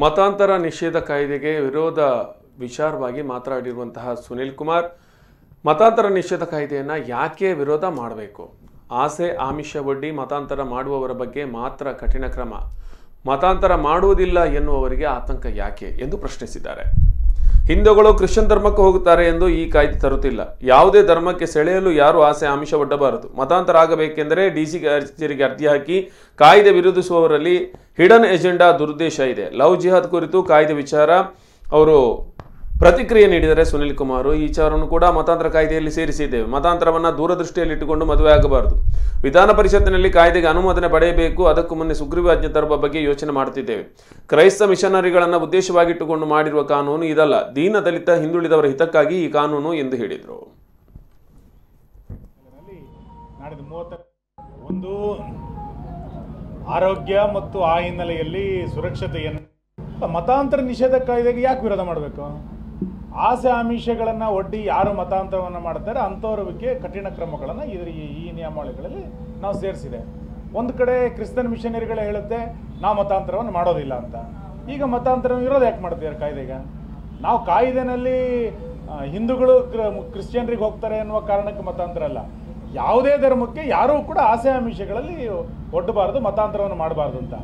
ಮತಾಂತರ ನಿಷೇಧ ಕಾಯ್ದೆಗೆ ವಿರೋಧ ವಿಚಾರವಾಗಿ ಮಾತನಾಡಿರುವಂತಹ ಸುನಿಲ್ ಕುಮಾರ್, ಮತಾಂತರ ನಿಷೇಧ ಕಾಯ್ದೆಯನ್ನು ಯಾಕೆ ವಿರೋಧ ಮಾಡಬೇಕು? ಆಸೆ ಆಮಿಷ ಒಡ್ಡಿ ಮತಾಂತರ ಮಾಡುವವರ ಬಗ್ಗೆ ಮಾತ್ರ ಕಠಿಣ ಕ್ರಮ, ಮತಾಂತರ ಮಾಡುವುದಿಲ್ಲ ಎನ್ನುವವರಿಗೆ ಆತಂಕ ಯಾಕೆ ಎಂದು ಪ್ರಶ್ನಿಸಿದ್ದಾರೆ. ಹಿಂದೂಗಳು ಕ್ರಿಶ್ಚಿಯನ್ ಧರ್ಮಕ್ಕೆ ಹೋಗುತ್ತಾರೆ ಎಂದು ಈ ಕಾಯ್ದೆ ತರುತ್ತಿಲ್ಲ. ಯಾವುದೇ ಧರ್ಮಕ್ಕೆ ಸೆಳೆಯಲು ಯಾರು ಆಸೆ ಆಮಿಷ ಒಡ್ಡಬಾರದು. ಮತಾಂತರ ಆಗಬೇಕೆಂದರೆ ಡಿಸಿ ಕಚೇರಿಗೆ ಅರ್ಜಿ ಹಾಕಿ ಕಾಯ್ದೆ ವಿರೋಧಿಸುವವರಲ್ಲಿ ಹಿಡನ್ ಎಜೆಂಡಾ ದುರುದ್ದೇಶ ಇದೆ. ಲವ್ ಜಿಹಾದ್ ಕುರಿತು ಕಾಯ್ದೆ ವಿಚಾರ ಅವರು ಪ್ರತಿಕ್ರಿಯೆ ನೀಡಿದರೆ ಸುನಿಲ್ ಕುಮಾರ್, ಈ ವಿಚಾರವನ್ನು ಕೂಡ ಮತಾಂತರ ಕಾಯ್ದೆಯಲ್ಲಿ ಸೇರಿಸಿದ್ದೇವೆ. ಮತಾಂತರವನ್ನು ದೂರದೃಷ್ಟಿಯಲ್ಲಿಟ್ಟುಕೊಂಡು ಮದುವೆ ಆಗಬಾರದು. ವಿಧಾನ ಪರಿಷತ್ತಿನಲ್ಲಿ ಕಾಯ್ದೆಗೆ ಅನುಮೋದನೆ ಪಡೆಯಬೇಕು. ಅದಕ್ಕೂ ಮುನ್ನೆ ಸುಗ್ರೀವಾಜ್ಞೆ ತರುವ ಬಗ್ಗೆ ಯೋಚನೆ ಮಾಡುತ್ತಿದ್ದೇವೆ. ಕ್ರೈಸ್ತ ಮಿಷನರಿಗಳನ್ನು ಉದ್ದೇಶವಾಗಿಟ್ಟುಕೊಂಡು ಮಾಡಿರುವ ಕಾನೂನು ಇದಲ್ಲ. ದೀನ ದಲಿತ ಹಿಂದುಳಿದವರ ಹಿತಕ್ಕಾಗಿ ಈ ಕಾನೂನು ಎಂದು ಹೇಳಿದರು. ಒಂದು ಆರೋಗ್ಯ ಮತ್ತು ಆ ಹಿನ್ನೆಲೆಯಲ್ಲಿ ಸುರಕ್ಷತೆಯನ್ನು ಮತಾಂತರ ನಿಷೇಧ ಕಾಯ್ದೆಗೆ ಯಾಕೆ ವಿರೋಧ ಮಾಡಬೇಕು? ಆಸೆ ಆಮಿಷಗಳನ್ನು ಒಡ್ಡಿ ಯಾರು ಮತಾಂತರವನ್ನು ಮಾಡ್ತಾರೆ ಅಂಥವ್ರ ಬಗ್ಗೆ ಕಠಿಣ ಕ್ರಮಗಳನ್ನು ಈ ನಿಯಮಾವಳಿಗಳಲ್ಲಿ ನಾವು ಸೇರಿಸಿದೆ. ಒಂದು ಕಡೆ ಕ್ರಿಶ್ಚಿಯನ್ ಮಿಷನರಿಗಳೇ ಹೇಳುತ್ತೆ ನಾವು ಮತಾಂತರವನ್ನು ಮಾಡೋದಿಲ್ಲ ಅಂತ. ಈಗ ಮತಾಂತರ ವಿರೋಧ ಯಾಕೆ ಮಾಡ್ತಿದ್ದಾರೆ ಕಾಯ್ದೆಗೆ? ನಾವು ಕಾಯ್ದೆನಲ್ಲಿ ಹಿಂದೂಗಳು ಕ್ರಿಶ್ಚಿಯನ್ರಿಗೆ ಹೋಗ್ತಾರೆ ಅನ್ನುವ ಕಾರಣಕ್ಕೆ ಮತಾಂತರ ಅಲ್ಲ. ಯಾವುದೇ ಧರ್ಮಕ್ಕೆ ಯಾರೂ ಕೂಡ ಆಸೆ ಆಮಿಷಗಳಲ್ಲಿ ಒಡ್ಡಬಾರ್ದು, ಮತಾಂತರವನ್ನು ಮಾಡಬಾರ್ದು ಅಂತ.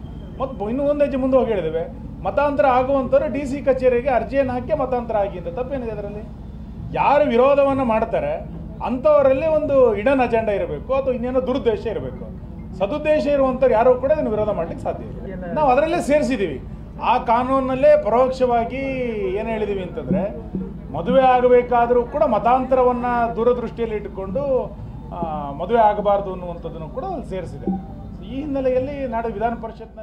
ಮತ್ತು ಇನ್ನೂ ಒಂದು ಹೆಜ್ಜೆ ಮುಂದೆ ಹೋಗಿ ಹೇಳಿದ್ದೇವೆ, ಮತಾಂತರ ಆಗುವಂಥವ್ರು ಡಿ ಸಿ ಕಚೇರಿಗೆ ಅರ್ಜಿಯನ್ನು ಹಾಕಿ ಮತಾಂತರ ಆಗಿ ಅಂತ. ತಪ್ಪೇನಿದೆ ಅದರಲ್ಲಿ? ಯಾರು ವಿರೋಧವನ್ನು ಮಾಡ್ತಾರೆ ಅಂಥವರಲ್ಲಿ ಒಂದು ಹಿಡನ್ ಅಜೆಂಡಾ ಇರಬೇಕು ಅಥವಾ ಇನ್ನೇನೋ ದುರುದ್ದೇಶ ಇರಬೇಕು. ಸದುದ್ದೇಶ ಇರುವಂಥವ್ರು ಯಾರೂ ಕೂಡ ಇದನ್ನು ವಿರೋಧ ಮಾಡಲಿಕ್ಕೆ ಸಾಧ್ಯ ಇಲ್ಲ. ನಾವು ಅದರಲ್ಲೇ ಸೇರಿಸಿದ್ದೀವಿ. ಆ ಕಾನೂನಲ್ಲೇ ಪರೋಕ್ಷವಾಗಿ ಏನು ಹೇಳಿದ್ದೀವಿ ಅಂತಂದರೆ, ಮದುವೆ ಆಗಬೇಕಾದರೂ ಕೂಡ ಮತಾಂತರವನ್ನು ದೂರದೃಷ್ಟಿಯಲ್ಲಿ ಇಟ್ಟುಕೊಂಡು ಮದುವೆ ಆಗಬಾರ್ದು ಅನ್ನುವಂಥದ್ದನ್ನು ಕೂಡ ಅಲ್ಲಿ ಸೇರಿಸಿದೆ. ಈ ಹಿನ್ನೆಲೆಯಲ್ಲಿ ನಾಳೆ ವಿಧಾನ ಪರಿಷತ್ನಲ್ಲಿ